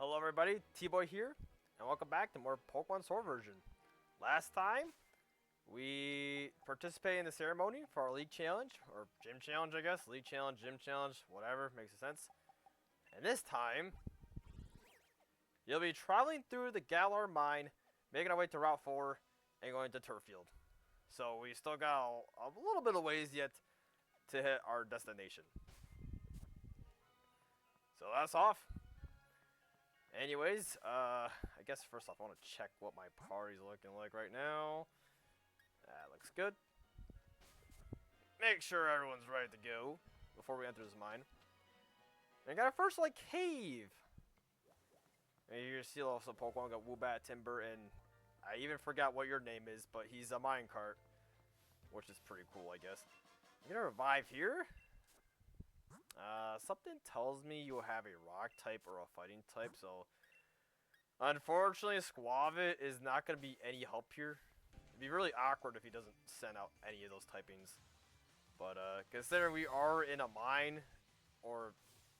Hello everybody, T.Boy here, and welcome back to more Pokemon Sword version. Last time, we participated in the ceremony for our League Challenge, or Gym Challenge I guess, League Challenge, Gym Challenge, whatever, makes sense. And this time, you'll be traveling through the Galar Mine, making our way to Route 4, and going to Turffield. So we still got a little bit of ways yet to hit our destination. So that's off. Anyways, I guess first off I want to check what my party's looking like right now. That looks good. Make sure everyone's ready to go before we enter this mine. And I got a first like cave. And you see also Pokemon got Woobat, Timber, and I even forgot what your name is, but he's a minecart, which is pretty cool, I guess. You gonna revive here? Something tells me you'll have a rock type or a fighting type, so unfortunately Squavit is not going to be any help here. It'd be really awkward if he doesn't send out any of those typings. But considering we are in a mine, or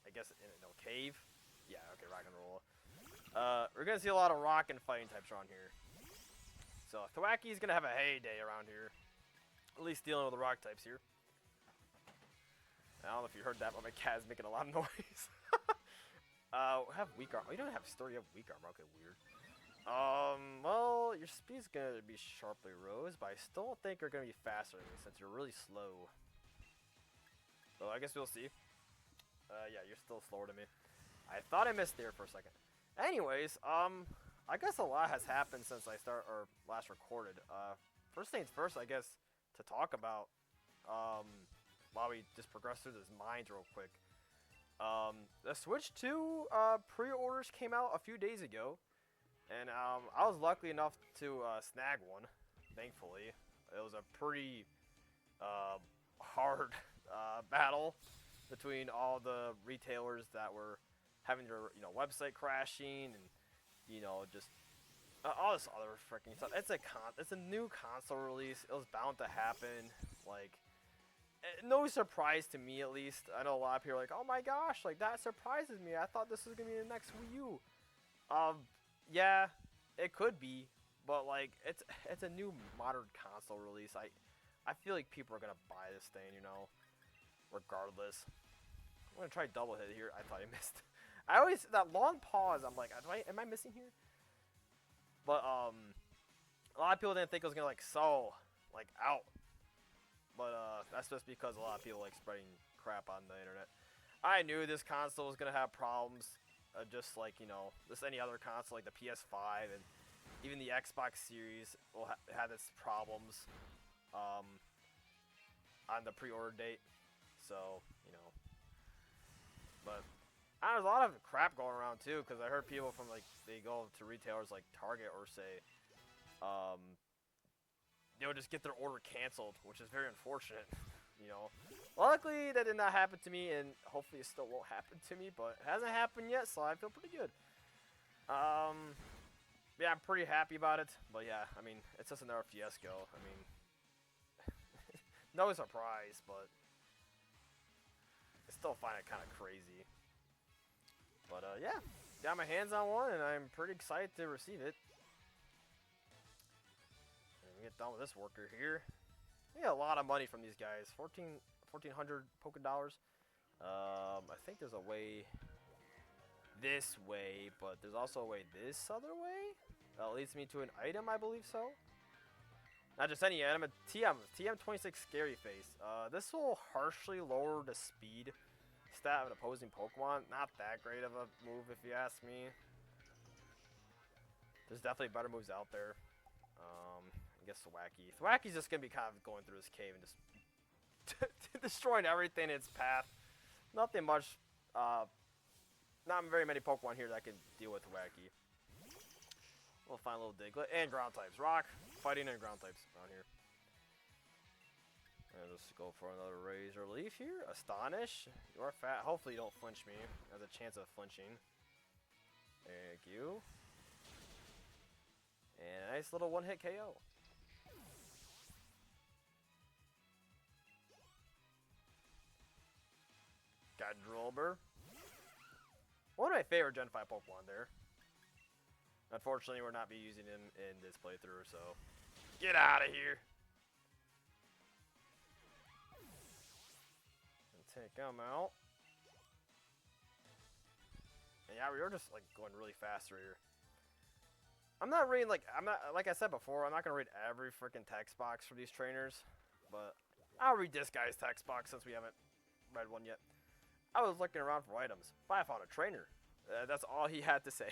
I guess in a cave, yeah, okay, rock and roll. We're going to see a lot of rock and fighting types around here. So Thwacky's going to have a heyday around here, at least dealing with the rock types here. I don't know if you heard that, but my cat is making a lot of noise. We have weak armor. Oh, you don't have story, you have weak armor. Okay, weird. Well, your speed's gonna be sharply rose, but I still don't think you're gonna be faster than me since you're really slow. So I guess we'll see. Yeah, you're still slower than me. I thought I missed there for a second. Anyways, I guess a lot has happened since I last recorded. First things first, I guess, to talk about, while we just progress through this mines real quick. The Switch 2 pre-orders came out a few days ago, and I was lucky enough to snag one, thankfully. It was a pretty hard battle between all the retailers that were having their website crashing and just all this other freaking stuff. It's a new console release. It was bound to happen. Like, no surprise to me, at least. I know a lot of people are like, oh my gosh, like that surprises me. I thought this was gonna be the next Wii U. Yeah, it could be, but like it's a new modern console release. I feel like people are gonna buy this thing, regardless. I'm gonna try double hit here. I thought I missed. That long pause. I'm like, am I missing here? But a lot of people didn't think it was gonna out. But that's just because a lot of people like spreading crap on the internet. I knew this console was gonna have problems, just like just any other console, like the PS5 and even the Xbox Series will have its problems on the pre-order date. So but there's a lot of crap going around too, because I heard people from they go to retailers like Target or say, they'll just get their order canceled, which is very unfortunate. Luckily that did not happen to me, and hopefully it still won't happen to me, but it hasn't happened yet, so I feel pretty good. Yeah, I'm pretty happy about it, but yeah, I mean, it's just another fiasco. I mean, no surprise, but I still find it kind of crazy. But yeah, got my hands on one, and I'm pretty excited to receive it. Get done with this worker here. We get a lot of money from these guys. 1,400 Poké Dollars. I think there's a way this way, but there's also a way this other way that leads me to an item, I believe so. Not just any item, a TM26 Scary Face. This will harshly lower the speed stat of an opposing Pokemon. Not that great of a move, if you ask me. There's definitely better moves out there. I guess Thwacky. Thwacky's just gonna be kind of going through this cave and just destroying everything in its path. Nothing much. Not very many Pokemon here that can deal with Thwacky. We'll find a little Diglett and ground types. Rock, fighting, and ground types around here. And let's go for another Razor Leaf here. Astonish. You are fat. Hopefully you don't flinch me. There's a chance of flinching. Thank you. And a nice little one-hit KO. Got Drillbur. One of my favorite Gen 5 Pokemon there. Unfortunately, we're not be using him in this playthrough, so get out of here. And take him out. And yeah, we were just like going really fast right here. I'm not reading like I said before, I'm not gonna read every freaking text box for these trainers, but I'll read this guy's text box since we haven't read one yet. I was looking around for items, but I found a trainer. That's all he had to say.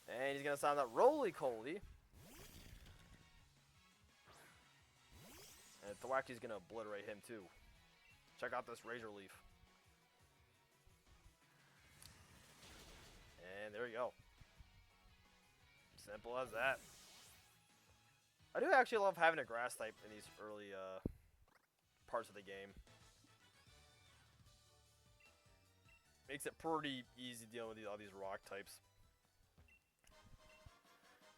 And he's gonna sound that roly-coly. And Thwacky's gonna obliterate him too. Check out this Razor Leaf. And there you go. Simple as that. I do actually love having a grass type in these early parts of the game. Makes it pretty easy dealing with all these rock types.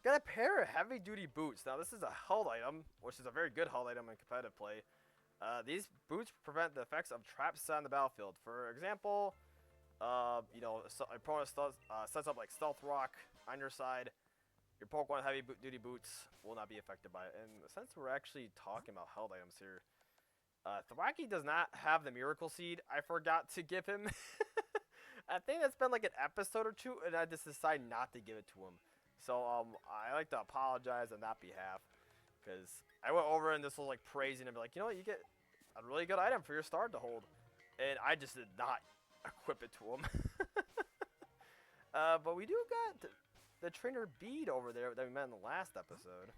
Got a pair of heavy duty boots. Now this is a held item, which is a very good held item in competitive play. These boots prevent the effects of traps on the battlefield. For example, you know, opponent sets up like Stealth Rock on your side. Your Pokemon heavy duty boots will not be affected by it. And since we're actually talking about held items here, Thwacky does not have the Miracle Seed. I forgot to give him. I think it's been like an episode or two, and I just decided not to give it to him. So I like to apologize on that behalf, because I went over and this was like praising him, like, you know what, you get a really good item for your start to hold, and I just did not equip it to him. But we do got the trainer Bede over there that we met in the last episode.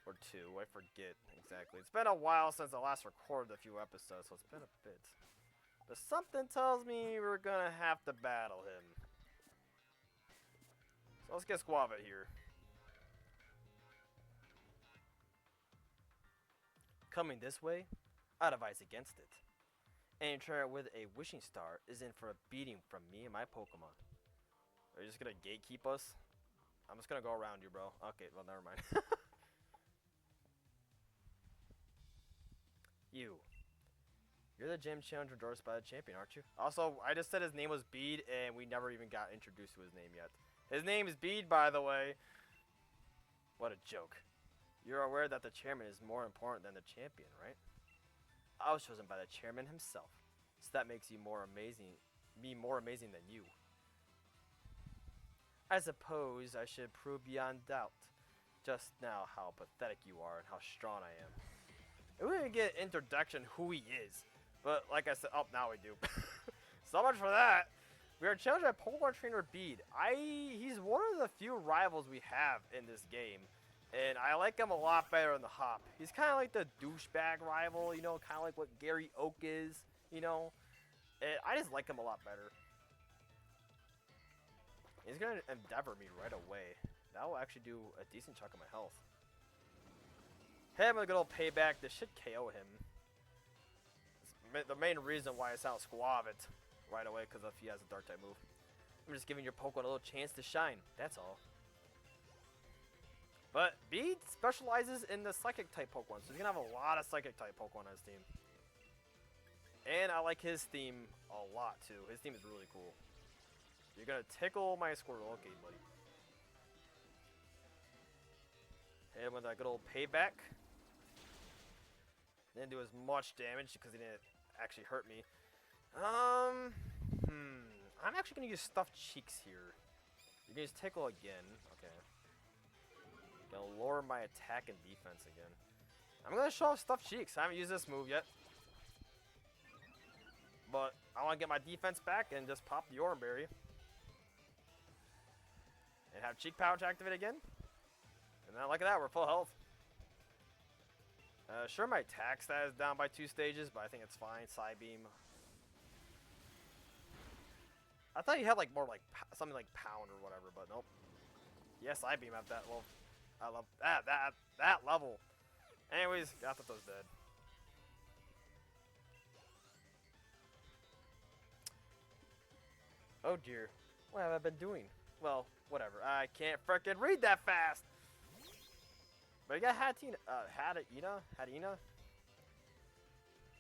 Or two, I forget exactly. It's been a while since I last recorded a few episodes, so it's been a bit. But something tells me we're gonna have to battle him. So let's get Squavit here. Coming this way, I'd advise against it. Any trainer with a wishing star is in for a beating from me and my Pokemon. Are you just gonna gatekeep us? I'm just gonna go around you, bro. Okay, well, never mind. You're the gym challenger endorsed by the champion, aren't you? Also, I just said his name was Bede, and we never even got introduced to his name yet. His name is Bede, by the way. What a joke. You're aware that the chairman is more important than the champion, right? I was chosen by the chairman himself, so that makes you more amazing than you. I suppose I should prove beyond doubt just now how pathetic you are and how strong I am. We didn't get an introduction who he is, but like I said, oh, now we do. So much for that. We are challenged by Pokemon Trainer Bede. He's one of the few rivals we have in this game, and I like him a lot better in the Hop. He's kind of like the douchebag rival, you know, kind of like what Gary Oak is, you know. And I just like him a lot better. He's gonna endeavor me right away. That will actually do a decent chunk of my health. Hit him with a good old payback. This should KO him. It's the main reason why I sound Squavit right away, because if he has a dark type move. I'm just giving your Pokemon a little chance to shine. That's all. But Bede specializes in the Psychic type Pokemon, so he's gonna have a lot of Psychic type Pokemon on his team. And I like his theme a lot too. His theme is really cool. You're gonna tickle my Squirtle. Okay, buddy. Hit him with that good old payback. Didn't do as much damage because he didn't actually hurt me. I'm actually gonna use Stuffed Cheeks here. You're gonna use Tickle again. Okay. Gonna lower my attack and defense again. I'm gonna show off Stuffed Cheeks. I haven't used this move yet. But I wanna get my defense back and just pop the Oran Berry. And have Cheek Pouch activate again. And then look at that, we're full health. Sure, my attack stat is down by 2 stages, but I think it's fine. Psybeam. I thought you had like more like something like Pound or whatever, but nope. Yes, Psybeam at that level. I love that level. Anyways, got that those dead. Oh dear, what have I been doing? Well, whatever. I can't frickin' read that fast. But you got Hadina.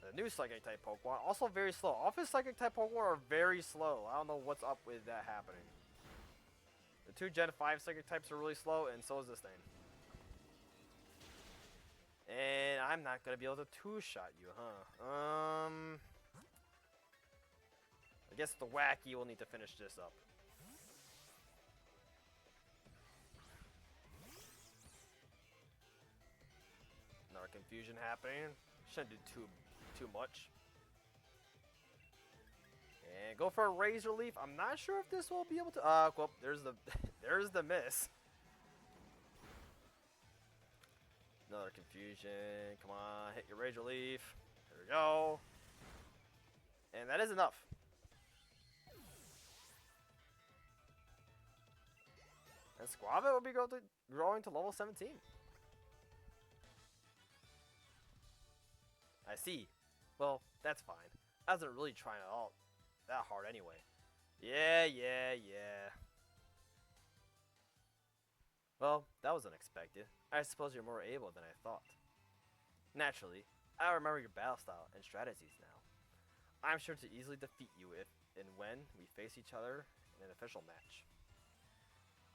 The new Psychic type Pokemon, also very slow. All of his Psychic type Pokemon are very slow. I don't know what's up with that happening. The 2 Gen 5 Psychic types are really slow, and so is this thing. And I'm not gonna be able to 2-shot you, huh? I guess the Wacky will need to finish this up. Another confusion happening. Shouldn't do too much. And go for a Razor Leaf. I'm not sure if this will be able to. Well, there's the there's the miss. Another confusion. Come on, hit your Razor Leaf. There we go. And that is enough. And Squavit will be growing to level 17. I see. Well, that's fine. I wasn't really trying at all that hard anyway. Yeah. Well, that was unexpected. I suppose you're more able than I thought. Naturally, I remember your battle style and strategies now. I'm sure to easily defeat you if and when we face each other in an official match.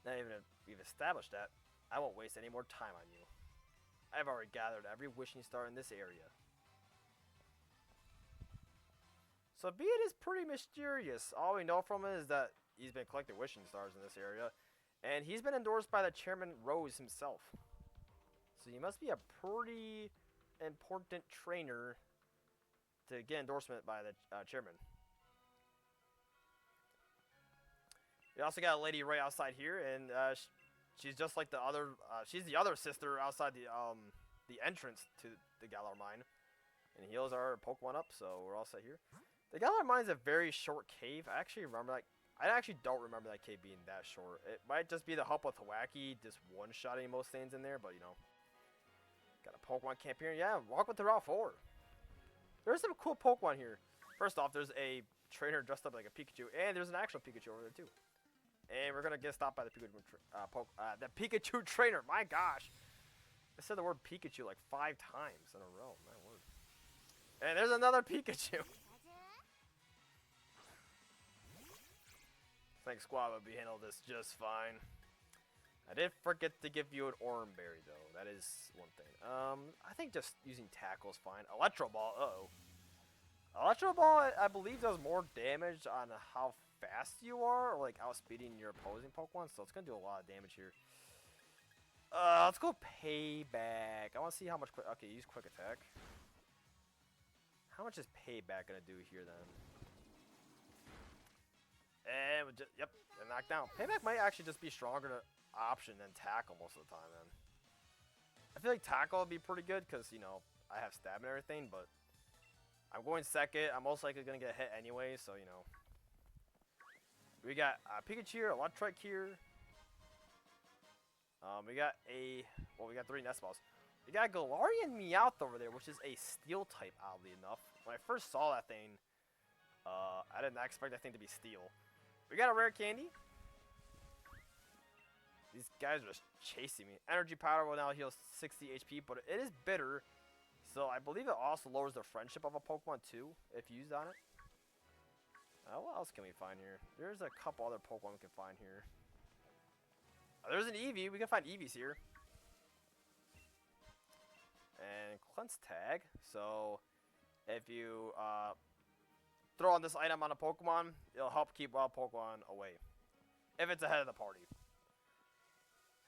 Now even if we've established that, I won't waste any more time on you. I've already gathered every wishing star in this area. So Bede is pretty mysterious. All we know from him is that he's been collecting wishing stars in this area. And he's been endorsed by the Chairman Rose himself. So he must be a pretty important trainer to get endorsement by the Chairman. We also got a lady right outside here, and she's just like the other. She's the other sister outside the entrance to the Galar Mine, and heals our Pokemon up. So we're all set here. The Galar Mine is a very short cave. I actually don't remember that cave being that short. It might just be the help with Hawaii, just one-shotting most things in there, but you know. Got a Pokemon camp here. Yeah, welcome to Route 4. There's some cool Pokemon here. First off, there's a trainer dressed up like a Pikachu, and there's an actual Pikachu over there too. And we're gonna get stopped by the Pikachu trainer. My gosh, I said the word Pikachu like 5 times in a row. My word. And there's another Pikachu. I think Squab will be handled this just fine. I did forget to give you an Oranberry though. That is one thing. I think just using Tackle is fine. Electro Ball. Electro Ball, I believe, does more damage on how fast you are, or like outspeeding your opposing Pokemon. So it's gonna do a lot of damage here. Let's go Payback. I want to see how much. Okay, use Quick Attack. How much is Payback gonna do here then? And we just, yep, knocked down. Payback might actually just be stronger option than Tackle most of the time. Then I feel like Tackle would be pretty good because you know I have stab and everything, but I'm going second. I'm most likely gonna get hit anyway, so you know. We got Pikachu, Electric here. We got we got 3 Nest Balls. We got Galarian Meowth over there, which is a Steel type, oddly enough. When I first saw that thing, I did not expect that thing to be Steel. We got a Rare Candy. These guys are just chasing me. Energy Powder will now heal 60 HP, but it is bitter. So I believe it also lowers the friendship of a Pokemon too, if used on it. What else can we find here? There's a couple other Pokemon we can find here. There's an Eevee. We can find Eevees here. And Cleanse Tag. So if you throw on this item on a Pokemon, it'll help keep wild Pokemon away. If it's ahead of the party.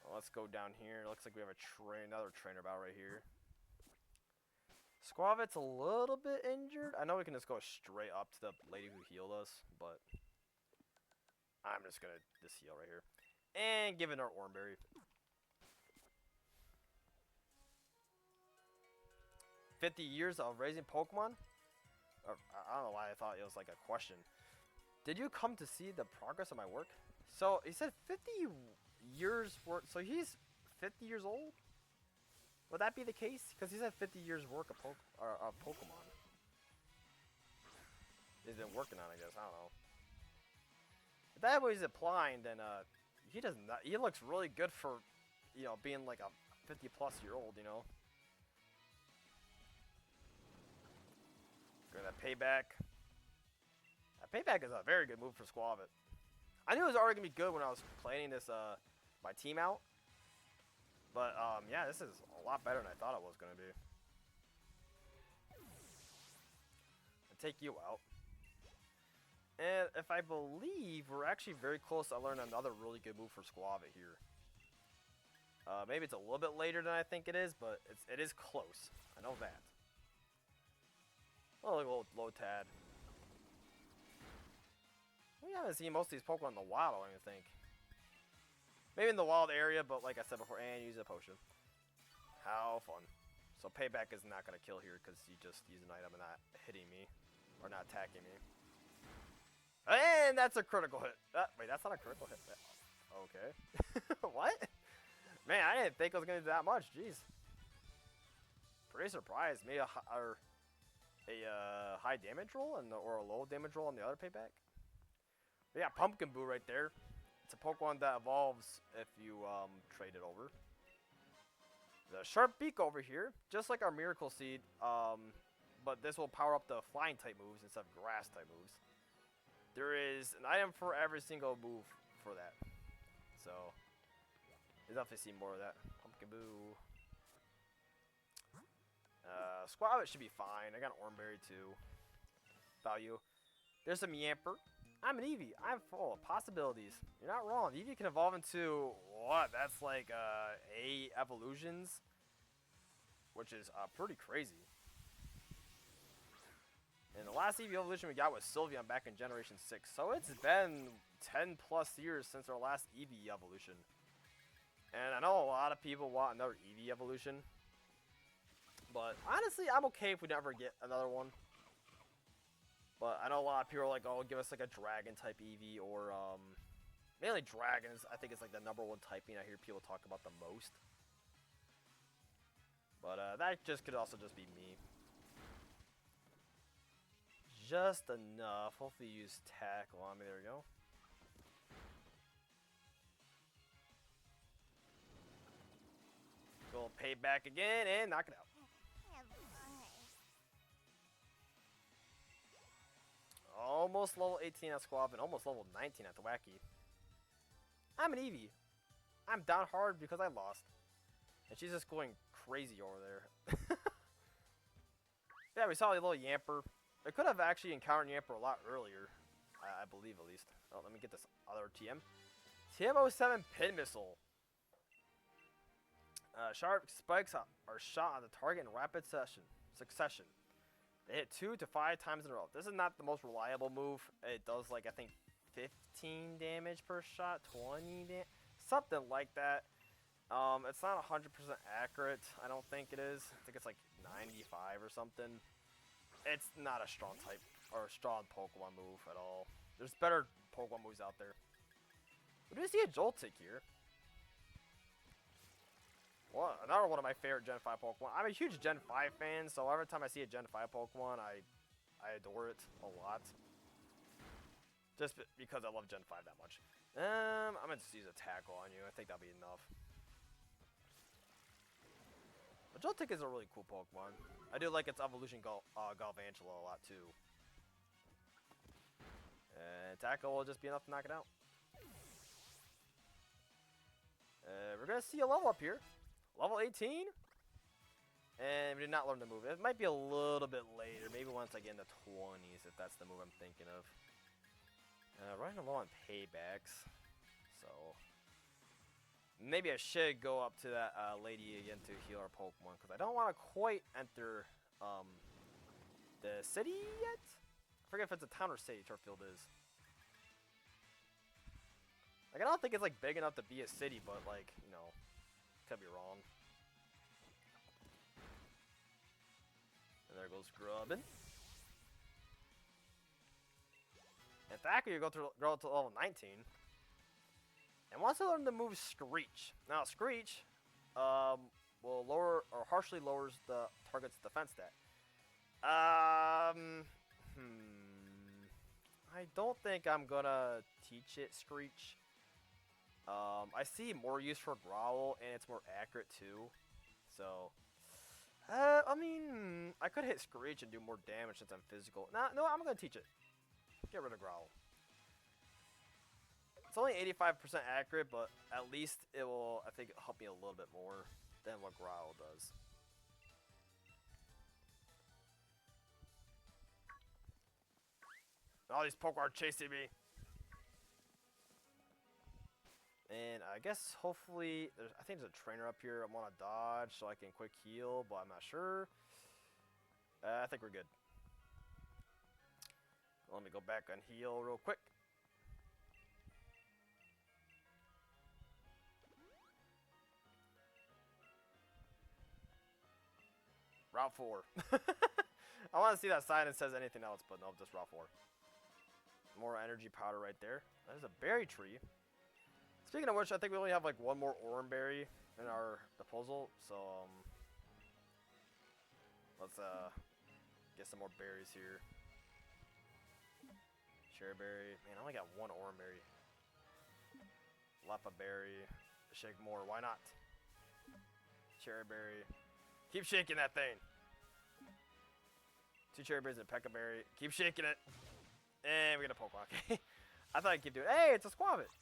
Well, let's go down here. Looks like we have another trainer battle right here. Squavit's a little bit injured. I know we can just go straight up to the lady who healed us, but I'm just gonna heal right here. And give it our Oranberry. "50 years of raising Pokemon?" I don't know why I thought it was like a question. "Did you come to see the progress of my work?" So he said 50 years work. So he's 50 years old? Would that be the case? Because he said 50 years work of Pokemon. He's been working on it, I guess. I don't know. If that was applying, then he does not. He looks really good for, you know, being like a 50-plus-year-old. You know. Get that payback. That payback is a very good move for Squavit. I knew it was already gonna be good when I was planning this my team out. But yeah, this is a lot better than I thought it was gonna be. I'll take you out. And if I believe, we're actually very close to learning another really good move for Squavit here. Maybe it's a little bit later than I think it is, but it is close. I know that. Oh, look, low tad. We haven't seen most of these Pokemon in the wild, I don't even think. Maybe in the wild area, but like I said before, and use a potion. How fun. So payback is not going to kill here because you just use an item and not hitting me. Or not attacking me. And that's a critical hit. Wait, that's not a critical hit. Okay. What? Man, I didn't think it was going to do that much. Jeez. Pretty surprised. Maybe a high damage roll or a low damage roll on the other payback. But yeah, Pumpkin Boo right there. It's a Pokemon that evolves if you trade it over. The Sharp Beak over here, just like our Miracle Seed, but this will power up the flying type moves instead of grass type moves. There is an item for every single move for that. So, you'll definitely see more of that. Pumpkin Boo. Squavit should be fine. I got an Oranberry too. Value. There's some Yamper. I'm an Eevee. I'm full of possibilities. You're not wrong. Eevee can evolve into what? That's like 8 evolutions, which is pretty crazy. And the last Eevee evolution we got was Sylveon back in Generation 6. So it's been 10 plus years since our last Eevee evolution. And I know a lot of people want another Eevee evolution. But honestly, I'm okay if we never get another one. But I know a lot of people are like, oh, give us like a dragon type Eevee or mainly dragons. I think it's like the #1 typing I hear people talk about the most. But that just could also just be me. Just enough. Hopefully use tackle on me. There we go. Go payback again and knock it out. Almost level 18 at Squav and almost level 19 at the Wacky. I'm an Eevee. I'm down hard because I lost. And she's just going crazy over there. Yeah, we saw a little Yamper. I could have actually encountered Yamper a lot earlier. I believe at least. Oh, let me get this other TM. TM07 Pin Missile. Sharp spikes are shot on the target in rapid succession. They hit 2 to 5 times in a row. This is not the most reliable move. It does like, I think, 15 damage per shot, 20 damage, something like that. It's not 100% accurate. I don't think it is. I think it's like 95 or something. It's not a strong type or a strong Pokemon move at all. There's better Pokemon moves out there. We do see a Joltik here. Well, another one of my favorite Gen 5 Pokemon. I'm a huge Gen 5 fan, so every time I see a Gen 5 Pokemon, I adore it a lot. Just because I love Gen 5 that much. I'm going to just use a tackle on you. I think that'll be enough. But Joltik is a really cool Pokemon. I do like its evolution Galvantula a lot too. And tackle will just be enough to knock it out. We're going to see a level up here. Level 18. And we did not learn the move. It might be a little bit later. Maybe once I get in the 20s, if that's the move I'm thinking of. Running low on paybacks. So, maybe I should go up to that lady again to heal our Pokemon. Because I don't want to quite enter the city yet. I forget if it's a town or city Turffield is. Like, I don't think it's like big enough to be a city, but like, you know, could be wrong. And there goes Grubbin. In fact, you go to level 19. And once I learn the move Screech. Now, Screech will lower or harshly lowers the target's defense stat. I don't think I'm gonna teach it Screech. I see more use for Growl, and it's more accurate too. So, I mean, I could hit Screech and do more damage since I'm physical. Nah, no, I'm gonna teach it. Get rid of Growl. It's only 85% accurate, but at least it will, I think, help me a little bit more than what Growl does. All these Pokemon are chasing me. And I guess hopefully, I think there's a trainer up here. I want to dodge so I can quick heal, but I'm not sure. I think we're good. Let me go back and heal real quick. Route 4. I want to see that sign that says anything else, but no, just Route 4. More energy powder right there. There's a berry tree. Speaking of which, I think we only have like one more orange berry in our disposal, so let's get some more berries here. Cherry berry. Man, I only got one orange berry. Lapa berry. Shake more. Why not? Cherry berry. Keep shaking that thing. 2 cherry berries and a Pekka berry. Keep shaking it. And we get a Pokemon. Okay. I thought I'd keep doing it. Hey, it's a Squavit.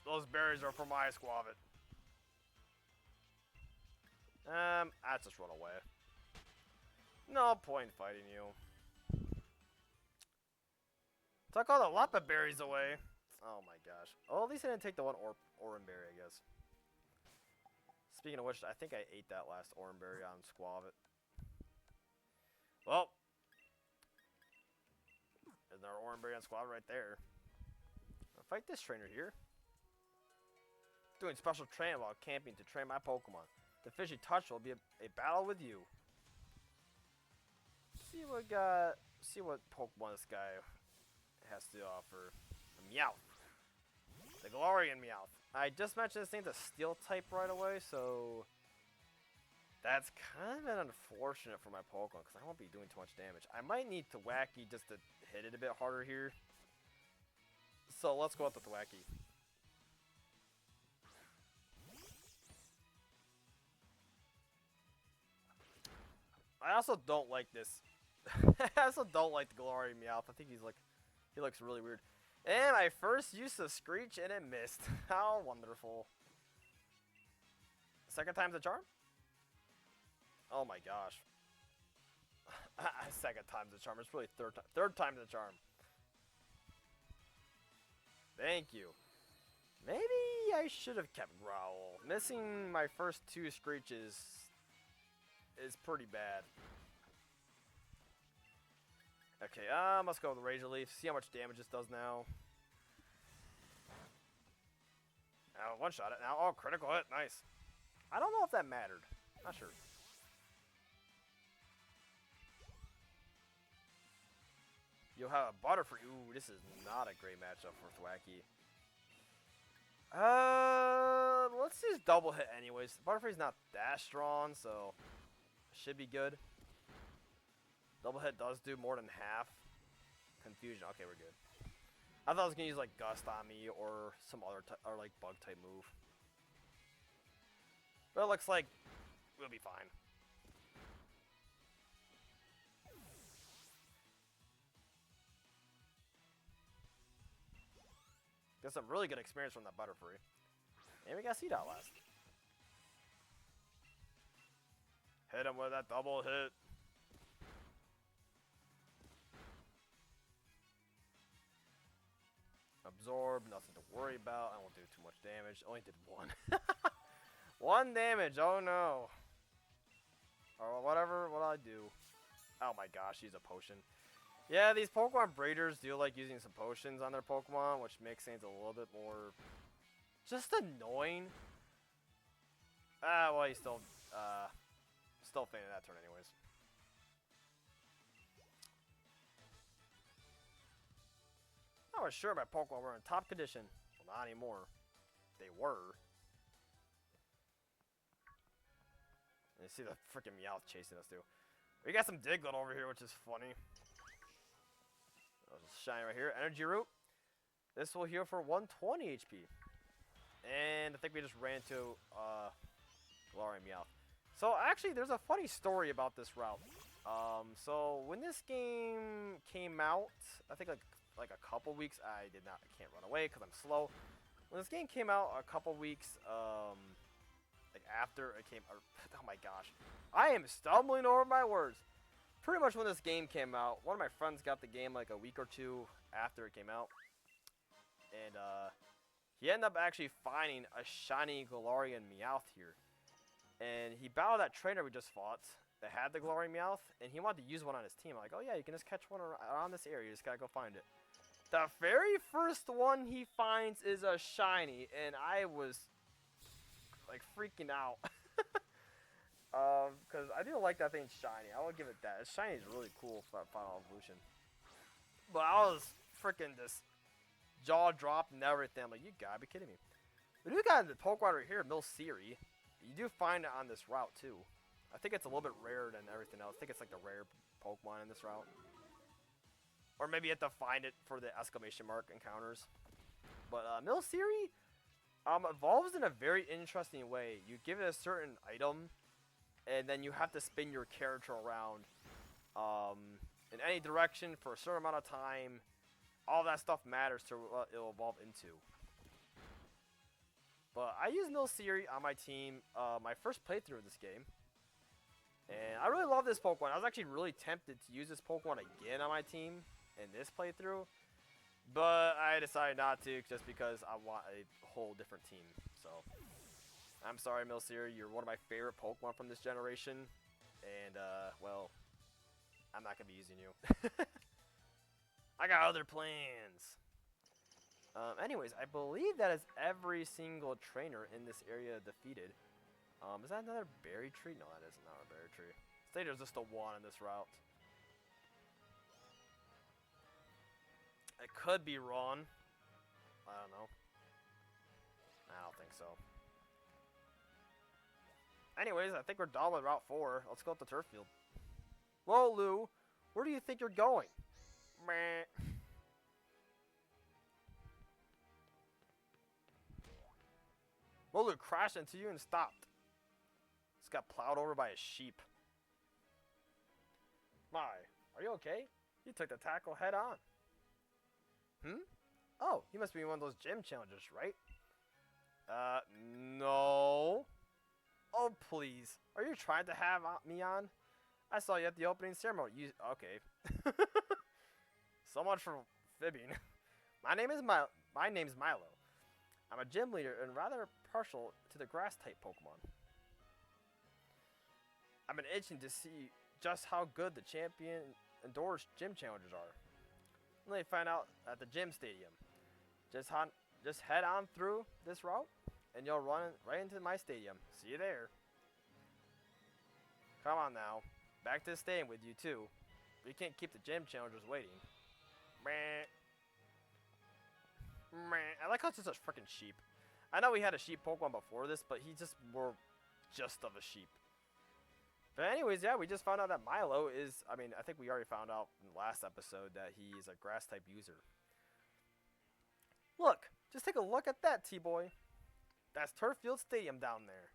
Those berries are for my Squavit. I just run away. No point fighting you. Took all the Lapa berries away. Oh my gosh. Oh, at least I didn't take the one orange berry, I guess. Speaking of which, I think I ate that last orange berry on Squavit. Well, there's our orange berry on Squavit right there. I'll fight this trainer here. Doing special training while camping to train my Pokemon. The fishy touch will be a battle with you. See what Pokemon this guy has to offer. Meowth. The Galarian Meowth. I just mentioned this thing's a steel type right away, so that's kind of unfortunate for my Pokemon because I won't be doing too much damage. I might need Thwackey just to hit it a bit harder here. So let's go with the Thwackey. I also don't like this. I also don't like the Galarian Meowth. I think he looks really weird. And my first use of Screech and it missed. How wonderful. Second time's a charm? Oh my gosh. Second time's a charm. It's really third time's a charm. Thank you. Maybe I should have kept Growl. Missing my first 2 Screeches is pretty bad. Okay, let's go with the Razor Leaf. See how much damage this does now. Now, one-shot it now. Oh, critical hit. Nice. I don't know if that mattered. Not sure. You'll have a Butterfree. Ooh, this is not a great matchup for Thwackey. Let's just double hit anyways. Butterfree's not that strong, so should be good. Double hit does do more than half. Confusion. Okay, we're good. I thought I was gonna use like Gust on me or some other or like bug type move. But it looks like we'll be fine. Got some really good experience from that Butterfree. And we got Seedot last. Hit him with that double hit. Absorb, nothing to worry about. I won't do too much damage. Only did 1. 1 damage, oh no. Or whatever, what I do. Oh my gosh, he's a potion. Yeah, these Pokemon breeders do like using some potions on their Pokemon, which makes things a little bit more just annoying. Well, he's still failing that turn anyways. I was sure my Pokemon were in top condition. Well, not anymore. They were. And you see the freaking Meowth chasing us too. We got some Diglett over here, which is funny. Shiny right here. Energy Root. This will heal for 120 HP. And I think we just ran to Galarian Meowth. So actually, there's a funny story about this route. So when this game came out, I think like a couple weeks. I can't run away because I'm slow. When this game came out, a couple weeks, like after it came. Oh my gosh, I am stumbling over my words. Pretty much when this game came out, one of my friends got the game like a week or two after it came out, and he ended up actually finding a shiny Galarian Meowth here. And he battled that trainer we just fought that had the Galarian Meowth, and he wanted to use one on his team. I'm like, oh yeah, you can just catch one around this area. You just gotta go find it. The very first one he finds is a shiny, and I was like freaking out. Because I do like that thing shiny. I will give it that. Shiny is really cool for that final evolution. But I was freaking just jaw dropped and everything. I'm like, you gotta be kidding me. We do got the Pokemon right here, Milcery. You do find it on this route too. I think it's a little bit rarer than everything else. I think it's like the rare Pokemon in this route. Or maybe you have to find it for the exclamation mark encounters. But Milcery evolves in a very interesting way. You give it a certain item, and then you have to spin your character around in any direction for a certain amount of time. All that stuff matters to what it'll evolve into. But I use Milcery on my team my first playthrough of this game. And I really love this Pokemon. I was actually really tempted to use this Pokemon again on my team in this playthrough. But I decided not to just because I want a whole different team. So, I'm sorry, Milcery. You're one of my favorite Pokemon from this generation. And, well, I'm not going to be using you. I got other plans. Anyways, I believe that is every single trainer in this area defeated. Is that another berry tree? No, that is not a berry tree. Say there's just a one in this route. It could be wrong. I don't know. I don't think so. Anyways, I think we're done with Route 4. Let's go up to Turffield. Whoa, Lou. Where do you think you're going? Meh. Whoa, Lou crashed into you and stopped. Just got plowed over by a sheep. My, are you okay? You took the tackle head on. Oh, you must be one of those gym challengers, right? No. Oh, please. Are you trying to have me on? I saw you at the opening ceremony. Okay. So much for fibbing. My name's Milo. I'm a gym leader and rather partial to the grass-type Pokemon. I've been itching to see just how good the champion indoors gym challengers are. Let me find out at the gym stadium. Just head on through this route, and you'll run right into my stadium. See you there. Come on now. Back to the stadium with you, too. We can't keep the gym challengers waiting. Meh. I like how it's just a freaking sheep. I know we had a sheep Pokemon before this, but he's just more just of a sheep. But anyways, yeah, we just found out that Milo is, I think we already found out in the last episode that he's a grass-type user. Look, just take a look at that, T.Boy. That's Turffield Stadium down there.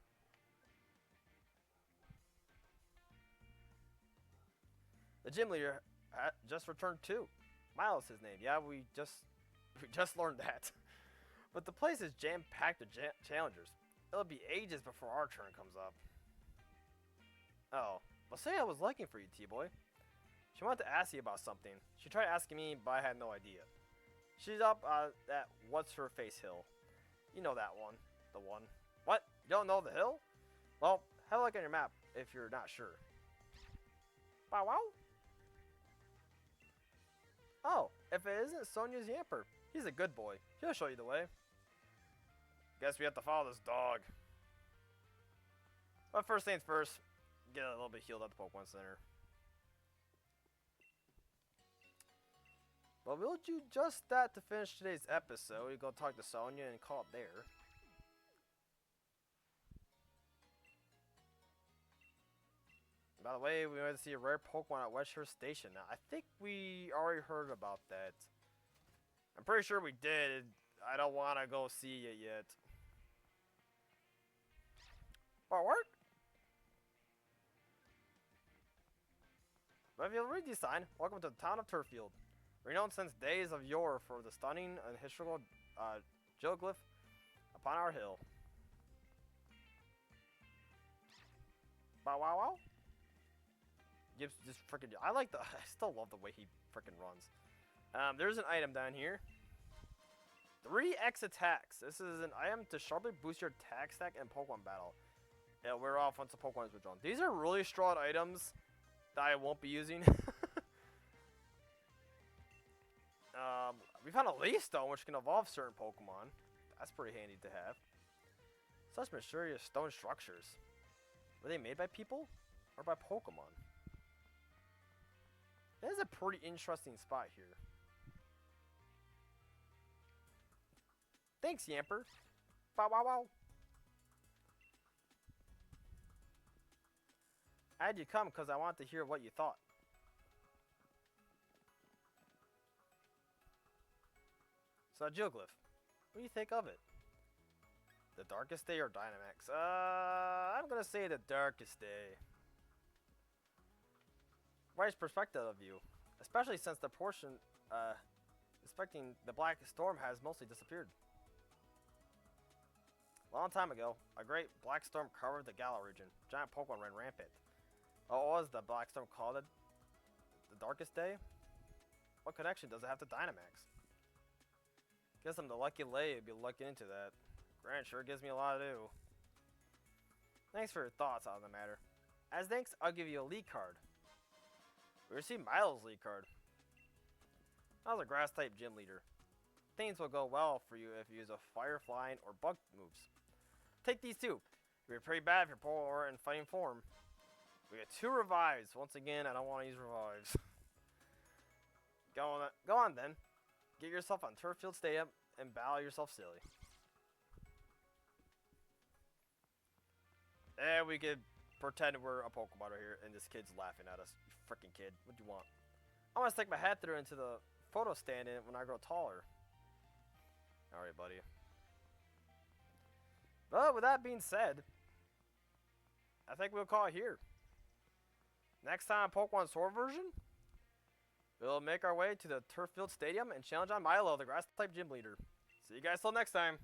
The gym leader just returned too. Milo's his name. Yeah, we just learned that. But the place is jam-packed with challengers. It'll be ages before our turn comes up. Oh, well, say I was looking for you, T-Boy. She wanted to ask you about something. She tried asking me, but I had no idea. She's up at What's-Her-Face Hill. You know that one. The one. What? You don't know the hill? Well, have a look on your map if you're not sure. Bow wow? Oh, if it isn't Sonia's Yamper. He's a good boy. He'll show you the way. Guess we have to follow this dog. But first things first, get a little bit healed at the Pokemon Center. But we'll do just that to finish today's episode. We go talk to Sonia and call it there. By the way, we went to see a rare Pokemon at Westshire Station. Now, I think we already heard about that. I'm pretty sure we did. I don't want to go see it yet. What? But if you'll read the sign, welcome to the town of Turffield. Renowned since days of yore for the stunning and historical geoglyph upon our hill. Bow wow wow. Gives just freaking. I like the. I still love the way he freaking runs. There's an item down here. 3x attacks. This is an item to sharply boost your attack stack in Pokemon battle. It'll wear off once the Pokemon is withdrawn. These are really strong items that I won't be using. We found a Leaf Stone which can evolve certain Pokemon. That's pretty handy to have. Such mysterious stone structures. Were they made by people or by Pokemon? That is a pretty interesting spot here. Thanks, Yamper. Bow wow wow. I had you come because I wanted to hear what you thought. So, Geoglyph, what do you think of it? The Darkest Day or Dynamax? I'm gonna say the Darkest Day. Right perspective of you, especially since the portion expecting the Black Storm has mostly disappeared. Long time ago, a great black storm covered the Galar region. Giant Pokemon ran rampant. Oh, was the black storm called it the Darkest Day? What connection does it have to Dynamax? Guess I'm the lucky lay to be looking into that. Grant sure gives me a lot to do. Thanks for your thoughts on the matter. As thanks, I'll give you a lead card. We received Milo's lead card. I was a grass type gym leader. Things will go well for you if you use a fire, flying, or bug moves. Take these two. You're pretty bad if you're poor in fighting form. We got 2 revives. Once again, I don't want to use revives. Go on then. Get yourself on Turffield Stadium and battle yourself silly. And we could pretend we're a Pokemon right here and this kid's laughing at us. You freaking kid. What do you want? I want to stick my hat through into the photo stand in when I grow taller. Alright, buddy. But with that being said, I think we'll call it here. Next time, Pokemon Sword version, we'll make our way to the Turffield Stadium and challenge on Milo, the grass type gym leader. See you guys till next time.